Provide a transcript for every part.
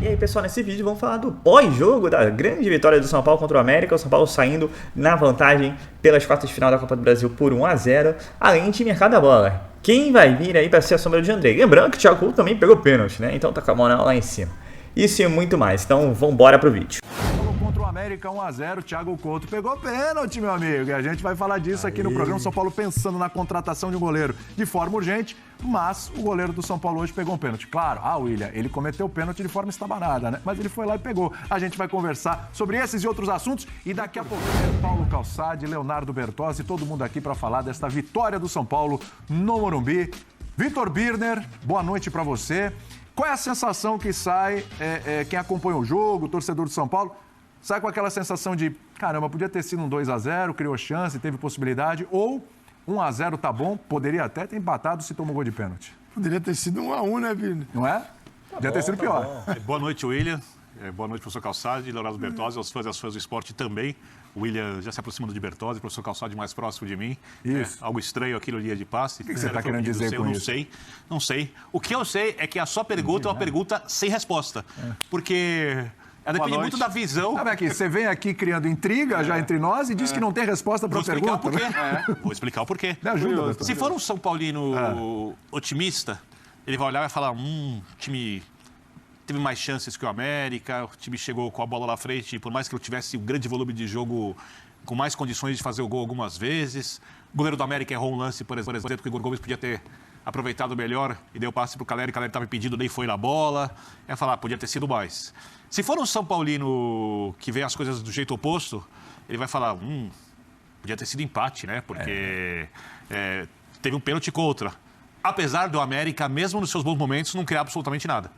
E aí, pessoal, nesse vídeo vamos falar do pós-jogo da grande vitória do São Paulo contra o América. O São Paulo saindo na vantagem pelas quartas de final da Copa do Brasil por 1-0, além de mercado da bola. Quem vai vir aí para ser a sombra de André? Lembrando que o Thiago Couto também pegou pênalti, né? Então tá com a moral lá em cima. Isso e muito mais. Então vamos embora pro vídeo. Contra o América 1-0, Thiago Couto pegou pênalti, meu amigo. E a gente vai falar disso aqui no programa. São Paulo pensando na contratação de um goleiro de forma urgente, mas o goleiro do São Paulo hoje pegou um pênalti. Claro, William, ele cometeu pênalti de forma estabanada, né? Mas ele foi lá e pegou. A gente vai conversar sobre esses e outros assuntos e daqui a pouco Paulo Calçade, Leonardo Bertozzi, todo mundo aqui para falar desta vitória do São Paulo no Morumbi. Vitor Birner, boa noite para você. Qual é a sensação que sai, quem acompanha o jogo, o torcedor do São Paulo, sai com aquela sensação de, caramba, podia ter sido um 2-0, criou chance, teve possibilidade, ou 1-0 tá bom, poderia até ter empatado se tomou gol de pênalti. Poderia ter sido 1-1, né, Vini? Não é? Podia ter sido pior. Boa noite, William. Boa noite, professor Calçade, Leonardo Bertozzi, aos fãs e às fãs do esporte também. O William já se aproximando de Bertozzi, o professor Calçade mais próximo de mim. Isso. Algo estranho aqui no dia de passe. O que você está querendo dizer com isso? Não sei. O que eu sei é que a sua pergunta é uma pergunta sem resposta. Porque depende muito da visão. Sabe aqui, você vem aqui criando intriga já entre nós e diz que não tem resposta para a pergunta. Vou explicar o porquê. Vou explicar o porquê. Me ajuda, Bertozzi. Se for um São Paulino otimista, ele vai olhar e vai falar, o time teve mais chances que o América, o time chegou com a bola lá frente, por mais que eu tivesse um grande volume de jogo, com mais condições de fazer o gol algumas vezes. O goleiro do América errou um lance, por exemplo, que o Igor Gomes podia ter aproveitado melhor e deu passe para o Caleri estava impedido, nem foi na bola. É falar, podia ter sido mais. Se for um São Paulino que vê as coisas do jeito oposto, ele vai falar, podia ter sido empate, né? Porque teve um pênalti contra. Apesar do América, mesmo nos seus bons momentos, não criar absolutamente nada.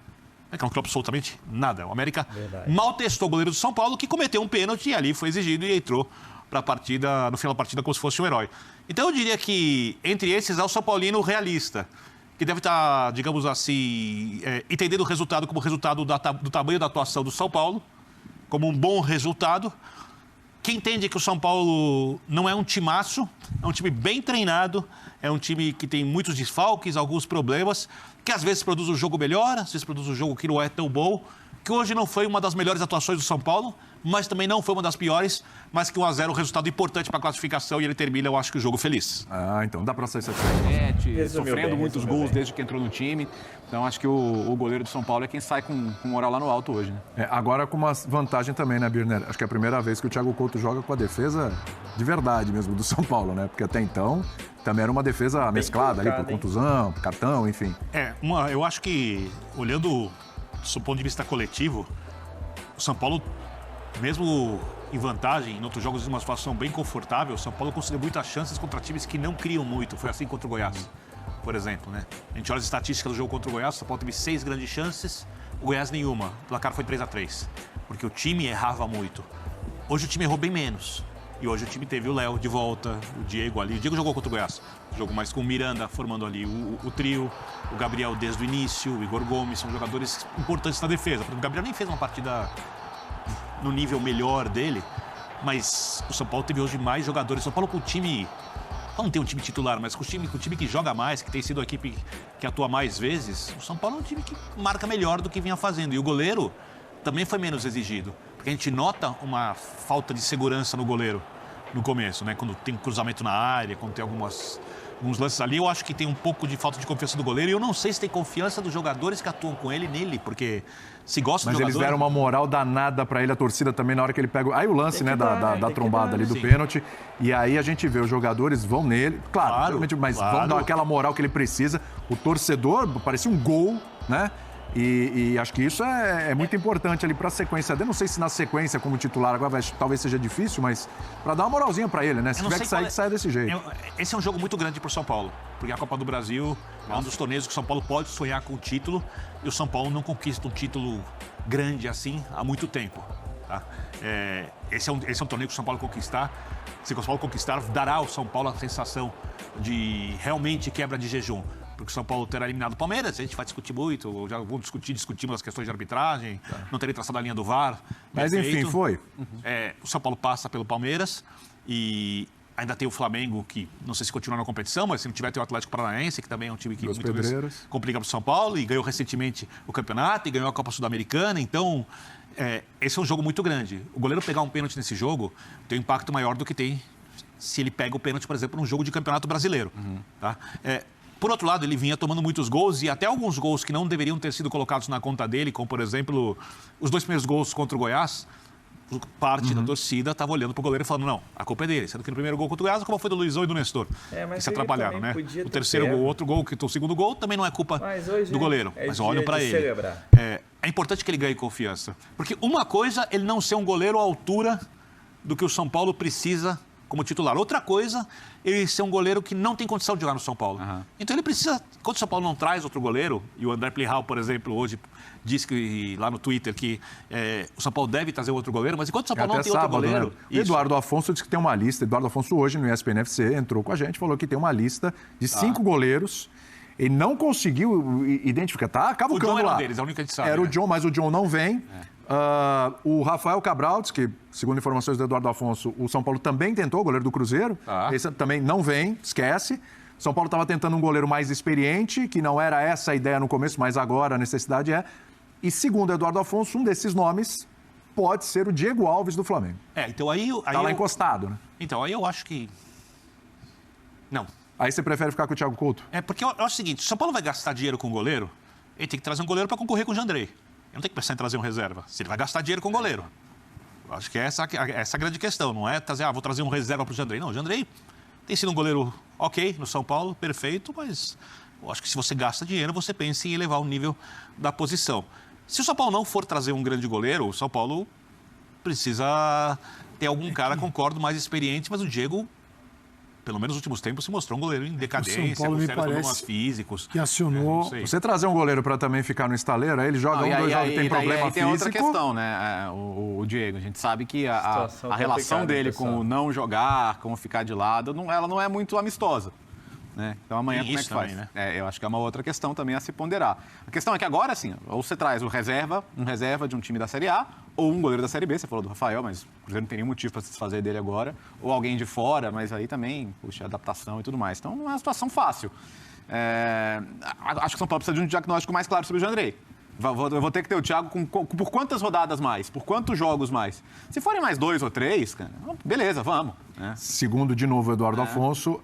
Não criou absolutamente nada. O América mal testou o goleiro do São Paulo, que cometeu um pênalti e ali foi exigido e entrou para a partida, no final da partida, como se fosse um herói. Então eu diria que entre esses há o São Paulino realista, que deve estar, digamos assim, entendendo o resultado como resultado do tamanho da atuação do São Paulo, como um bom resultado. Que entende que o São Paulo não é um timaço, é um time bem treinado, é um time que tem muitos desfalques, alguns problemas, que às vezes produz um jogo melhor, às vezes produz um jogo que não é tão bom, que hoje não foi uma das melhores atuações do São Paulo, mas também não foi uma das piores, mas que 1-0 é um resultado importante para a classificação e ele termina, eu acho que o jogo feliz. Então dá para ser satisfeito. Sofrendo muitos gols desde que entrou no time. Então acho que o goleiro do São Paulo é quem sai com moral lá no alto hoje, né? Agora com uma vantagem também, né, Birner? Acho que é a primeira vez que o Thiago Couto joga com a defesa de verdade mesmo do São Paulo, né? Porque até então também era uma defesa mesclada ali por contusão, por cartão, enfim. Eu acho que, olhando do ponto de vista coletivo, o São Paulo, mesmo em vantagem, em outros jogos, em uma situação bem confortável, o São Paulo conseguiu muitas chances contra times que não criam muito. Foi assim contra o Goiás, por exemplo, né? A gente olha as estatísticas do jogo contra o Goiás, o São Paulo teve 6 grandes chances, o Goiás nenhuma. O placar foi 3-3, porque o time errava muito. Hoje o time errou bem menos. E hoje o time teve o Léo de volta, o Diego ali. O Diego jogou contra o Goiás. Jogou mais com o Miranda, formando ali o trio. O Gabriel desde o início, o Igor Gomes, são jogadores importantes na defesa. O Gabriel nem fez uma partida no nível melhor dele, mas o São Paulo teve hoje mais jogadores. O São Paulo com o time, não tem um time titular, mas com o time que joga mais, que tem sido a equipe que atua mais vezes, o São Paulo é um time que marca melhor do que vinha fazendo. E o goleiro também foi menos exigido, porque a gente nota uma falta de segurança no goleiro no começo, né? Quando tem cruzamento na área, quando tem alguns lances ali, eu acho que tem um pouco de falta de confiança do goleiro. E eu não sei se tem confiança dos jogadores que atuam com ele nele, porque se gosta do jogador... Mas eles deram uma moral danada pra ele, a torcida também, na hora que ele pega... Aí o lance, né, da trombada ali do pênalti. E aí a gente vê, os jogadores vão nele, claro, mas vão dar aquela moral que ele precisa. O torcedor, parecia um gol, né? E acho que isso é muito importante ali para a sequência dele. Não sei se na sequência, como titular, agora talvez seja difícil, mas para dar uma moralzinha para ele, né? Se tiver que sair, que saia desse jeito. Esse é um jogo muito grande para o São Paulo, porque a Copa do Brasil é um dos torneios que o São Paulo pode sonhar com o título, e o São Paulo não conquista um título grande assim há muito tempo. Tá? Esse é um torneio que o São Paulo conquistar. Se o São Paulo conquistar, dará ao São Paulo a sensação de realmente quebra de jejum. Porque o São Paulo terá eliminado o Palmeiras, a gente vai discutir muito, já vou discutimos as questões de arbitragem, não teria traçado a linha do VAR. Mas enfim, foi. O São Paulo passa pelo Palmeiras e Ainda tem o Flamengo, que não sei se continua na competição, mas se não tiver, tem o Atlético Paranaense, que também é um time que muitas vezes complica para o São Paulo, e ganhou recentemente o campeonato, e ganhou a Copa Sul-Americana. Então, esse é um jogo muito grande. O goleiro pegar um pênalti nesse jogo tem um impacto maior do que tem se ele pega o pênalti, por exemplo, num jogo de campeonato brasileiro. Tá? Por outro lado, ele vinha tomando muitos gols, e até alguns gols que não deveriam ter sido colocados na conta dele, como, por exemplo, os 2 primeiros gols contra o Goiás. Parte da torcida estava olhando para o goleiro e falando, não, a culpa é dele. Sendo que no primeiro gol contra o Goiás, a culpa foi do Luizão e do Nestor. Que se atrapalharam, né? O terceiro gol, outro gol, o segundo gol, também não é culpa do goleiro. Mas olham para ele. É importante que ele ganhe confiança. Porque uma coisa, ele não ser um goleiro à altura do que o São Paulo precisa como titular. Outra coisa, ele ser um goleiro que não tem condição de jogar no São Paulo. Então ele precisa, quando o São Paulo não traz outro goleiro, e o André Plihal, por exemplo, hoje disse que, lá no Twitter que o São Paulo deve trazer outro goleiro, mas enquanto o São Paulo não tem outro goleiro... Né? Eduardo Afonso disse que tem uma lista. Eduardo Afonso hoje no ESPN FC entrou com a gente, falou que tem uma lista de 5 goleiros. Ele não conseguiu identificar, tá cavucando lá. O John era um deles, é o único que a gente sabe. Era o John, mas o John não vem. O Rafael Cabral, diz que, segundo informações do Eduardo Afonso, o São Paulo também tentou, o goleiro do Cruzeiro. Esse também não vem, esquece. São Paulo estava tentando um goleiro mais experiente, que não era essa a ideia no começo, mas agora a necessidade é. E segundo o Eduardo Afonso, um desses nomes pode ser o Diego Alves do Flamengo. Então aí tá lá encostado, né? Então aí eu acho que... Não. Aí você prefere ficar com o Thiago Couto? Porque eu acho o seguinte, se o São Paulo vai gastar dinheiro com o goleiro, ele tem que trazer um goleiro para concorrer com o Jandrei. Ele não tem que pensar em trazer um reserva. Se ele vai gastar dinheiro com o goleiro. Eu acho que é essa a grande questão. Não é trazer, vou trazer um reserva para o Jandrei. Não, o Jandrei tem sido um goleiro ok no São Paulo, perfeito, mas eu acho que se você gasta dinheiro, você pensa em elevar o nível da posição. Se o São Paulo não for trazer um grande goleiro, o São Paulo precisa ter algum cara, concordo, mais experiente, mas o Diego, pelo menos nos últimos tempos, se mostrou um goleiro em decadência, com sérios problemas físicos. Que acionou... Você trazer um goleiro para também ficar no estaleiro, aí ele joga dois jogos, tem problema físico. Tem outra questão, né? O Diego, a gente sabe que a relação dele com o não jogar, com o ficar de lado, ela não é muito amistosa. Né? Então amanhã como é que faz? Também, né? Eu acho que é uma outra questão também a se ponderar. A questão é que agora, assim, ou você traz um reserva de um time da Série A, ou um goleiro da Série B, você falou do Rafael, mas o Cruzeiro não tem nenhum motivo para se desfazer dele agora, ou alguém de fora, mas aí também, puxa, adaptação e tudo mais. Então não é uma situação fácil. Acho que o São Paulo precisa de um diagnóstico mais claro sobre o Jandrei. Eu vou ter que ter o Thiago por quantas rodadas mais? Por quantos jogos mais? Se forem mais 2 ou 3, cara, beleza, vamos. Segundo, de novo, o Eduardo Afonso,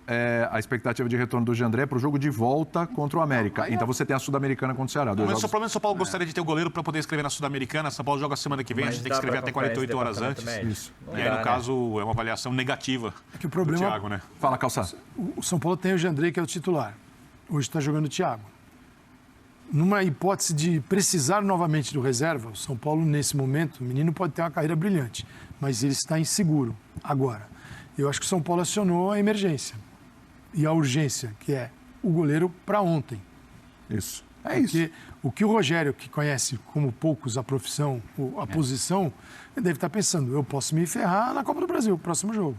a expectativa de retorno do Jandré é para o jogo de volta contra o América. Então você tem a Sul-Americana contra o Ceará. Mas o problema é que o São Paulo gostaria de ter o goleiro para poder escrever na Sul-Americana. São Paulo joga semana que vem, a gente tem que escrever até 48 horas antes. Isso. E aí, no caso, é uma avaliação negativa que o problema, do Thiago, né? Fala, Calçado. O São Paulo tem o Jandrei, que é o titular. Hoje está jogando o Thiago. Numa hipótese de precisar novamente do reserva, o São Paulo, nesse momento, o menino pode ter uma carreira brilhante, mas ele está inseguro agora. Eu acho que o São Paulo acionou a emergência e a urgência, que é o goleiro para ontem. Isso. Porque o que o Rogério, que conhece como poucos a profissão, a posição, ele deve estar pensando, eu posso me ferrar na Copa do Brasil, próximo jogo.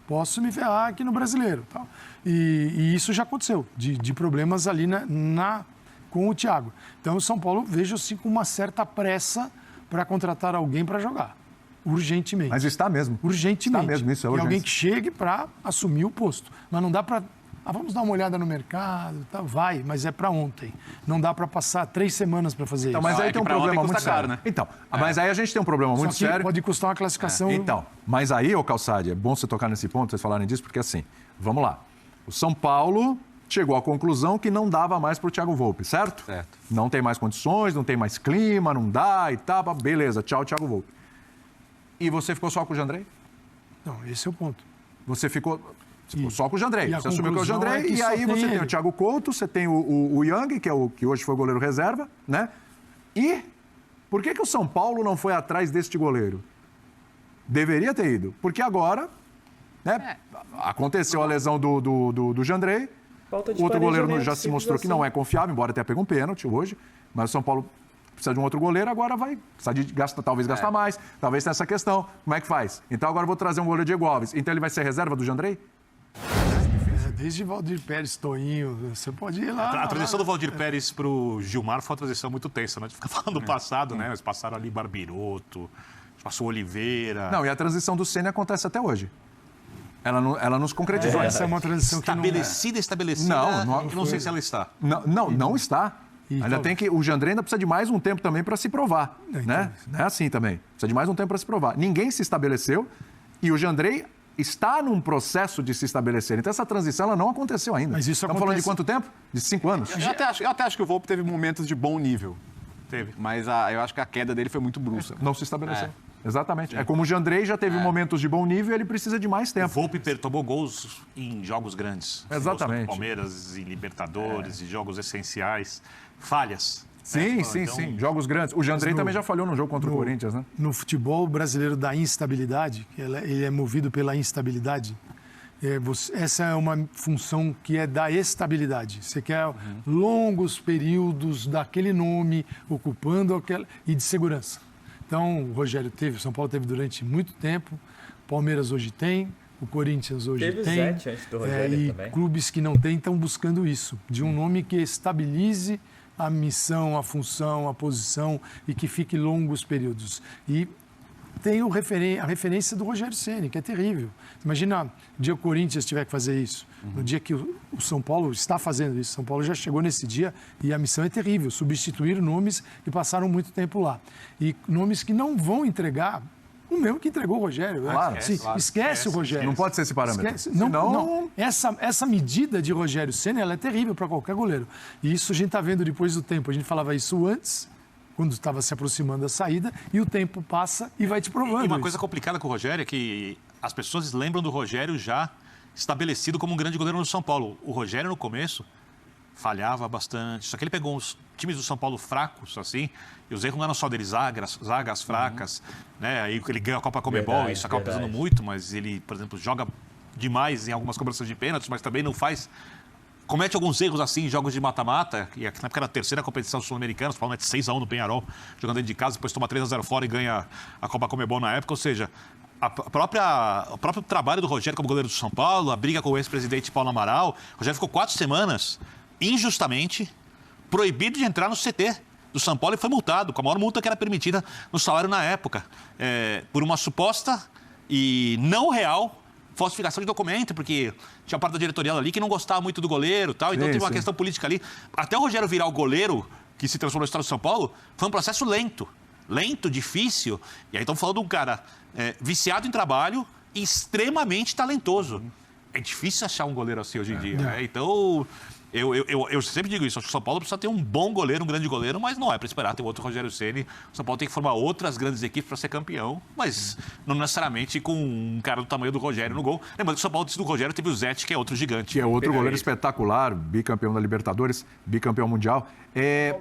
Posso me ferrar aqui no Brasileiro. Tal. E isso já aconteceu, de problemas ali com o Thiago. Então, o São Paulo, vejo assim, com uma certa pressa para contratar alguém para jogar. Urgentemente. Mas está mesmo. Urgentemente. Está mesmo, isso é urgente. Alguém que chegue para assumir o posto. Mas não dá para... vamos dar uma olhada no mercado, tá? Vai, mas é para ontem. Não dá para passar 3 semanas para fazer isso. Mas aí tem um problema muito sério. Caro, né? Então, mas aí a gente tem um problema muito sério. Pode custar uma classificação... Então, mas aí, ô Calçade, é bom você tocar nesse ponto, vocês falarem disso, porque assim, vamos lá. O São Paulo chegou à conclusão que não dava mais para o Thiago Volpi, certo? Certo. Não tem mais condições, não tem mais clima, não dá e tal. Beleza, tchau, Thiago Volpi. E você ficou só com o Jandrei? Não, esse é o ponto. Você ficou só com o Jandrei. Você assumiu com o Jandrei e aí você ele. tem o Thiago Couto, você tem o Yang, que hoje foi o goleiro reserva, né? E por que o São Paulo não foi atrás deste goleiro? Deveria ter ido. Porque agora, né, aconteceu a lesão do Jandrei. O outro goleiro já se mostrou que não é confiável, embora tenha pego um pênalti hoje. Mas o São Paulo precisa de um outro goleiro, agora vai precisar talvez gastar mais, talvez tenha essa questão. Como é que faz? Então agora eu vou trazer um goleiro Diego Alves. Então ele vai ser reserva do Jandrei? Desde Valdir Pérez, Toinho, você pode ir lá. A transição do Valdir Pérez pro Gilmar foi uma transição muito tensa, né? A gente fica falando do passado, né? Eles passaram ali Barbiroto, passou Oliveira. Não, e a transição do Ceni acontece até hoje. Ela não se concretizou. Essa é uma transição que estabelecida. Não, eu não sei se ela está. Não está. Ainda tem que. O Jandrei ainda precisa de mais um tempo também para se provar. Né? Não é assim também. Precisa de mais um tempo para se provar. Ninguém se estabeleceu e o Jandrei está num processo de se estabelecer. Então essa transição ela não aconteceu ainda. Mas isso Estamos falando de quanto tempo? De 5 anos? Eu até acho que o Volpi teve momentos de bom nível. Teve. Mas eu acho que a queda dele foi muito brusca. Não se estabeleceu. Exatamente. É como o Jandrei já teve momentos de bom nível e ele precisa de mais tempo. O Volpi tomou gols em jogos grandes. Exatamente. Palmeiras, em Libertadores, em jogos essenciais. Falhas. Sim. Jogos grandes. O Jandrei também já falhou no jogo contra o Corinthians, né? No futebol brasileiro da instabilidade, ele é movido pela instabilidade. Essa é uma função que é da estabilidade. Você quer longos períodos daquele nome ocupando aquela e de segurança. Então, o Rogério o São Paulo teve durante muito tempo, o Palmeiras hoje tem, o Corinthians hoje teve tem. Zete antes do Rogério e também. Clubes que não têm estão buscando isso, de um nome que estabilize a missão, a função, a posição e que fique longos períodos. E tem a referência do Rogério Ceni, que é terrível. Imagina o dia que o Corinthians tiver que fazer isso, no dia que o São Paulo está fazendo isso. São Paulo já chegou nesse dia e a missão é terrível, substituir nomes que passaram muito tempo lá. E nomes que não vão entregar o mesmo que entregou o Rogério. Claro, esquece o Rogério. Não pode ser esse parâmetro. Não. Essa medida de Rogério Ceni, ela é terrível para qualquer goleiro. E isso a gente está vendo depois do tempo. A gente falava isso antes, quando estava se aproximando da saída, e o tempo passa e vai te provando. E uma coisa complicada com o Rogério é que as pessoas lembram do Rogério já estabelecido como um grande goleiro no São Paulo. O Rogério, no começo, falhava bastante. Só que ele pegou uns times do São Paulo fracos, assim, e os erros não eram só dele, zagas fracas, né? Aí ele ganha a Copa Comebol, isso acaba pesando muito, mas ele, por exemplo, joga demais em algumas cobranças de pênaltis, mas também não faz... Comete alguns erros assim em jogos de mata-mata, e na época era a terceira competição sul-americana, o São Paulo mete 6-1 no Peñarol, jogando dentro de casa, depois toma 3-0 fora e ganha a Copa Comebol na época, ou seja, o próprio trabalho do Rogério como goleiro do São Paulo, a briga com o ex-presidente Paulo Amaral, o Rogério ficou 4 semanas, injustamente, proibido de entrar no CT do São Paulo e foi multado, com a maior multa que era permitida no salário na época, por uma suposta e não real falsificação de documento, porque tinha uma parte da diretoria ali que não gostava muito do goleiro e tal, então teve uma questão política ali. Até o Rogério virar o goleiro que se transformou no estado de São Paulo, foi um processo lento, difícil. E aí estamos falando de um cara viciado em trabalho e extremamente talentoso. É difícil achar um goleiro assim hoje em dia, né? Então... Eu sempre digo isso, acho que o São Paulo precisa ter um bom goleiro, um grande goleiro, mas não é para esperar ter outro Rogério Ceni. O São Paulo tem que formar outras grandes equipes para ser campeão, mas não necessariamente com um cara do tamanho do Rogério no gol. Lembrando que o São Paulo, antes do Rogério, teve o Zete, que é outro gigante. Que é outro goleiro espetacular, bicampeão da Libertadores, bicampeão mundial.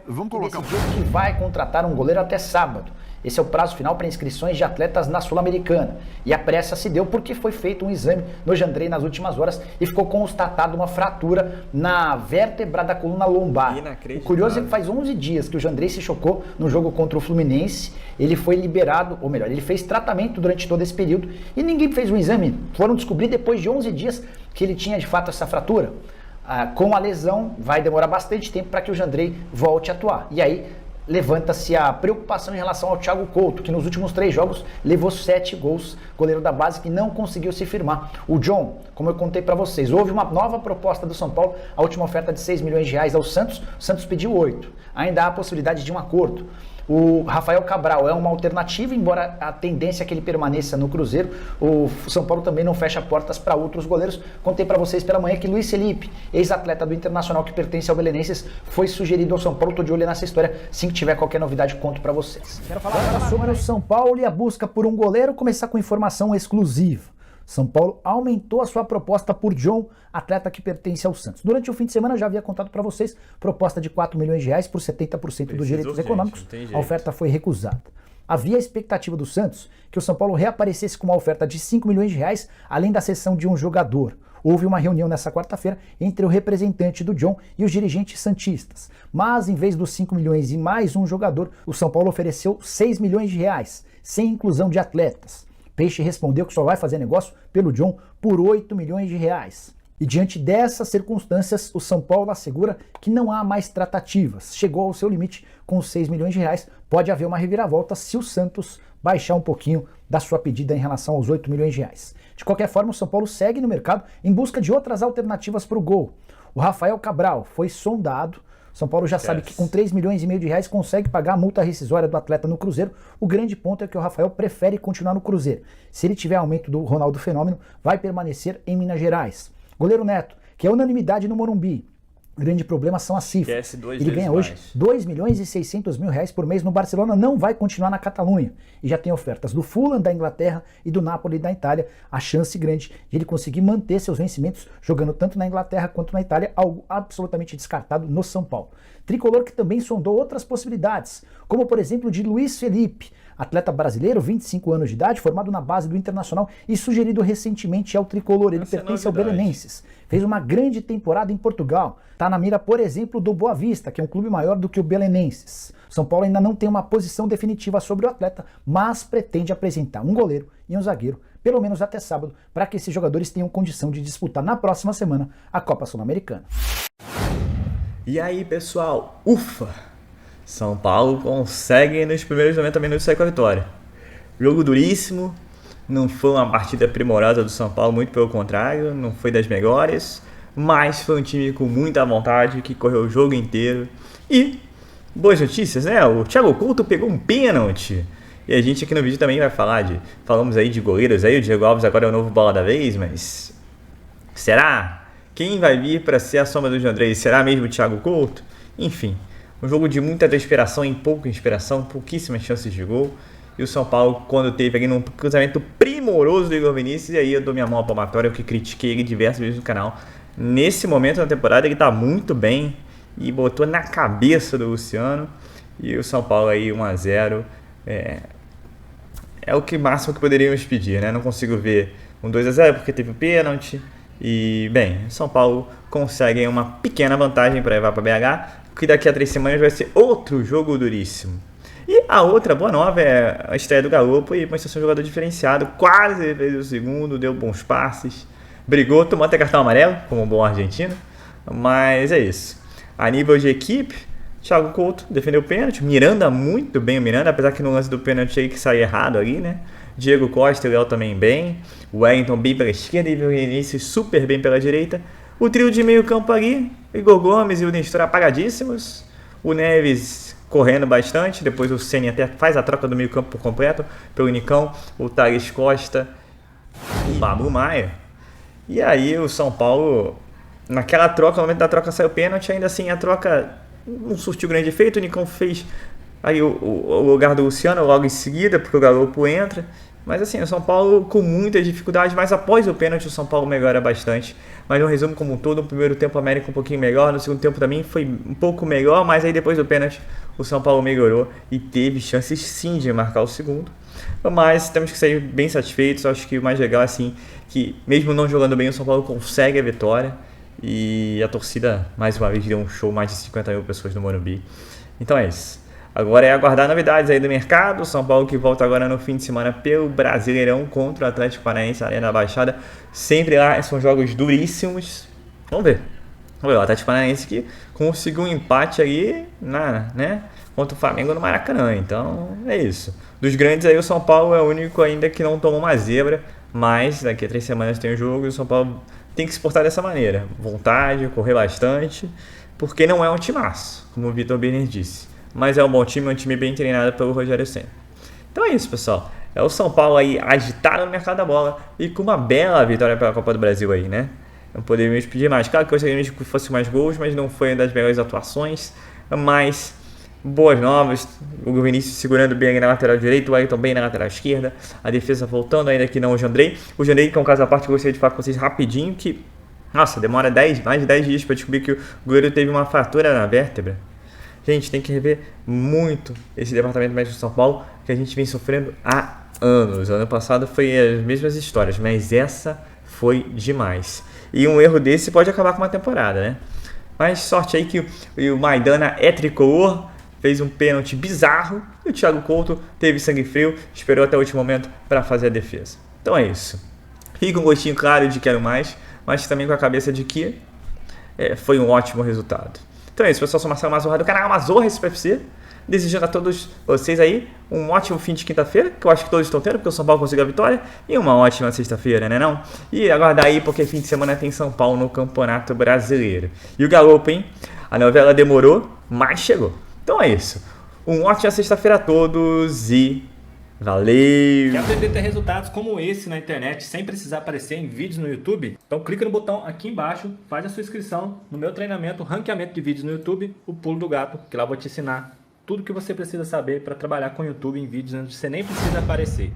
Vamos colocar... que vai contratar um goleiro até sábado. Esse é o prazo final para inscrições de atletas na Sul-Americana. E a pressa se deu porque foi feito um exame no Jandrei nas últimas horas e ficou constatada uma fratura na vértebra da coluna lombar. O curioso é que faz 11 dias que o Jandrei se chocou no jogo contra o Fluminense. Ele foi liberado, ou melhor, ele fez tratamento durante todo esse período e ninguém fez um exame. Foram descobrir depois de 11 dias que ele tinha de fato essa fratura. Com a lesão, vai demorar bastante tempo para que o Jandrei volte a atuar. E aí levanta-se a preocupação em relação ao Thiago Couto, que nos últimos 3 jogos levou 7 gols, goleiro da base que não conseguiu se firmar. O John, como eu contei para vocês, houve uma nova proposta do São Paulo, a última oferta de 6 milhões de reais ao Santos, o Santos pediu 8. Ainda há a possibilidade de um acordo. O Rafael Cabral é uma alternativa, embora a tendência é que ele permaneça no Cruzeiro. O São Paulo também não fecha portas para outros goleiros. Contei para vocês pela manhã que Luiz Felipe, ex-atleta do Internacional que pertence ao Belenenses, foi sugerido ao São Paulo. Estou de olho nessa história. Assim que tiver qualquer novidade, conto para vocês. Quero falar agora sobre o São Paulo e a busca por um goleiro. Começar com informação exclusiva. São Paulo aumentou a sua proposta por John, atleta que pertence ao Santos. Durante o fim de semana eu já havia contado para vocês, proposta de 4 milhões de reais por 70% dos direitos econômicos. A oferta foi recusada. Havia a expectativa do Santos que o São Paulo reaparecesse com uma oferta de 5 milhões de reais, além da cessão de um jogador. Houve uma reunião nessa quarta-feira entre o representante do John e os dirigentes santistas. Mas, em vez dos 5 milhões e mais um jogador, o São Paulo ofereceu 6 milhões de reais, sem inclusão de atletas. Peixe respondeu que só vai fazer negócio pelo John por 8 milhões de reais. E diante dessas circunstâncias, o São Paulo assegura que não há mais tratativas. Chegou ao seu limite com os 6 milhões de reais. Pode haver uma reviravolta se o Santos baixar um pouquinho da sua pedida em relação aos 8 milhões de reais. De qualquer forma, o São Paulo segue no mercado em busca de outras alternativas para o gol. O Rafael Cabral foi sondado. São Paulo já sabe que com 3 milhões e meio de reais consegue pagar a multa rescisória do atleta no Cruzeiro. O grande ponto é que o Rafael prefere continuar no Cruzeiro. Se ele tiver aumento do Ronaldo Fenômeno, vai permanecer em Minas Gerais. Goleiro Neto, que é unanimidade no Morumbi. O grande problema são as cifras. Ele ganha hoje 2 milhões e 600 mil reais por mês no Barcelona, não vai continuar na Catalunha. E já tem ofertas do Fulham da Inglaterra e do Napoli da Itália. A chance grande de ele conseguir manter seus vencimentos jogando tanto na Inglaterra quanto na Itália, algo absolutamente descartado no São Paulo. Tricolor que também sondou outras possibilidades, como por exemplo de Luiz Felipe, atleta brasileiro, 25 anos de idade, formado na base do Internacional e sugerido recentemente ao Tricolor. Ele pertence ao Belenenses. Fez uma grande temporada em Portugal. Está na mira, por exemplo, do Boa Vista, que é um clube maior do que o Belenenses. São Paulo ainda não tem uma posição definitiva sobre o atleta, mas pretende apresentar um goleiro e um zagueiro, pelo menos até sábado, para que esses jogadores tenham condição de disputar na próxima semana a Copa Sul-Americana. E aí, pessoal, ufa! São Paulo consegue nos primeiros 90 minutos sair com a vitória. Jogo duríssimo, não foi uma partida primorosa do São Paulo, muito pelo contrário, não foi das melhores, mas foi um time com muita vontade, que correu o jogo inteiro. E, boas notícias, né? O Thiago Couto pegou um pênalti. E a gente aqui no vídeo também vai falamos aí de goleiros, aí o Diego Alves agora é o novo bola da vez, mas será? Quem vai vir para ser a sombra do Jandrei? Será mesmo o Thiago Couto? Enfim, um jogo de muita desesperação e pouca inspiração, pouquíssimas chances de gol. E o São Paulo, quando teve ali num cruzamento primoroso do Igor Vinícius, e aí eu dou minha mão à palmatória, eu que critiquei ele diversas vezes no canal. Nesse momento da temporada ele tá muito bem e botou na cabeça do Luciano. E o São Paulo aí 1-0 é o que máximo que poderíamos pedir, né? Não consigo ver um 2-0 porque teve um pênalti. E, bem, o São Paulo consegue uma pequena vantagem para levar para BH, que daqui a 3 semanas vai ser outro jogo duríssimo. E a outra boa nova é a estreia do Galopo, e mostrou ser um jogador diferenciado, quase fez o segundo, deu bons passes, brigou, tomou até cartão amarelo, como um bom argentino, mas é isso. A nível de equipe, Thiago Couto defendeu o pênalti, Miranda muito bem, o Miranda, apesar que no lance do pênalti aí que saiu errado ali, né? Diego Costa e o Léo também bem, o Wellington bem pela esquerda e o Vinícius super bem pela direita. O trio de meio campo ali, Igor Gomes e o Nestor apagadíssimos, o Neves correndo bastante, depois o Ceni até faz a troca do meio campo por completo, pelo Nicão, o Thales Costa, o Pablo Maia. E aí o São Paulo, naquela troca, no momento da troca saiu o pênalti, ainda assim a troca não surtiu grande efeito, o Nicão fez aí o lugar do Luciano logo em seguida, porque o Galopo entra. Mas assim, o São Paulo com muitas dificuldades, mas após o pênalti o São Paulo melhora bastante. Mas no resumo como um todo, no primeiro tempo o América um pouquinho melhor, no segundo tempo também foi um pouco melhor, mas aí depois do pênalti o São Paulo melhorou e teve chances sim de marcar o segundo. Mas temos que sair bem satisfeitos, acho que o mais legal é assim, que mesmo não jogando bem o São Paulo consegue a vitória. E a torcida mais uma vez deu um show, mais de 50 mil pessoas no Morumbi. Então é isso. Agora é aguardar novidades aí do mercado. São Paulo que volta agora no fim de semana pelo Brasileirão contra o Atlético Paranaense, Arena da Baixada. Sempre lá, são jogos duríssimos. Vamos ver. O Atlético Paranaense que conseguiu um empate aí contra o Flamengo no Maracanã. Então é isso. Dos grandes aí o São Paulo é o único ainda que não tomou uma zebra. Mas daqui a 3 semanas tem o jogo e o São Paulo tem que se portar dessa maneira. Vontade, correr bastante. Porque não é um timaço, como o Vitor Birner disse. Mas é um bom time, um time bem treinado pelo Rogério Ceni. Então é isso, pessoal. É o São Paulo aí agitado no mercado da bola e com uma bela vitória pela Copa do Brasil aí, né? Não poderíamos pedir mais. Claro que eu gostaria que fosse mais gols, mas não foi uma das melhores atuações. Mas boas novas. O Vinícius segurando bem ali na lateral direita, o Wellington bem na lateral esquerda. A defesa voltando, ainda que não o Jandrei. O Jandrei, que é um caso à parte, eu gostaria de falar com vocês rapidinho, que, nossa, demora mais de 10 dias para descobrir que o goleiro teve uma fratura na vértebra. Gente, tem que rever muito esse departamento médico de São Paulo, que a gente vem sofrendo há anos. Ano passado foi as mesmas histórias, mas essa foi demais. E um erro desse pode acabar com uma temporada, né? Mas sorte aí que o Maidana é tricolor, fez um pênalti bizarro, e o Thiago Couto teve sangue frio, esperou até o último momento para fazer a defesa. Então é isso. Fica um gostinho claro de quero mais, mas também com a cabeça de que foi um ótimo resultado. Então é isso, pessoal. Sou Marcelo Mazorra do canal Mazorra SPFC. Desejando a todos vocês aí um ótimo fim de quinta-feira, que eu acho que todos estão tendo, porque o São Paulo conseguiu a vitória, e uma ótima sexta-feira, né não? E aguardar aí, porque fim de semana tem São Paulo no Campeonato Brasileiro. E o Galopo, hein? A novela demorou, mas chegou. Então é isso. Uma ótima sexta-feira a todos e valeu! Quer aprender a ter resultados como esse na internet sem precisar aparecer em vídeos no YouTube? Então clica no botão aqui embaixo, faz a sua inscrição no meu treinamento, ranqueamento de vídeos no YouTube, o Pulo do Gato, que lá eu vou te ensinar tudo que você precisa saber para trabalhar com o YouTube em vídeos onde você nem precisa aparecer.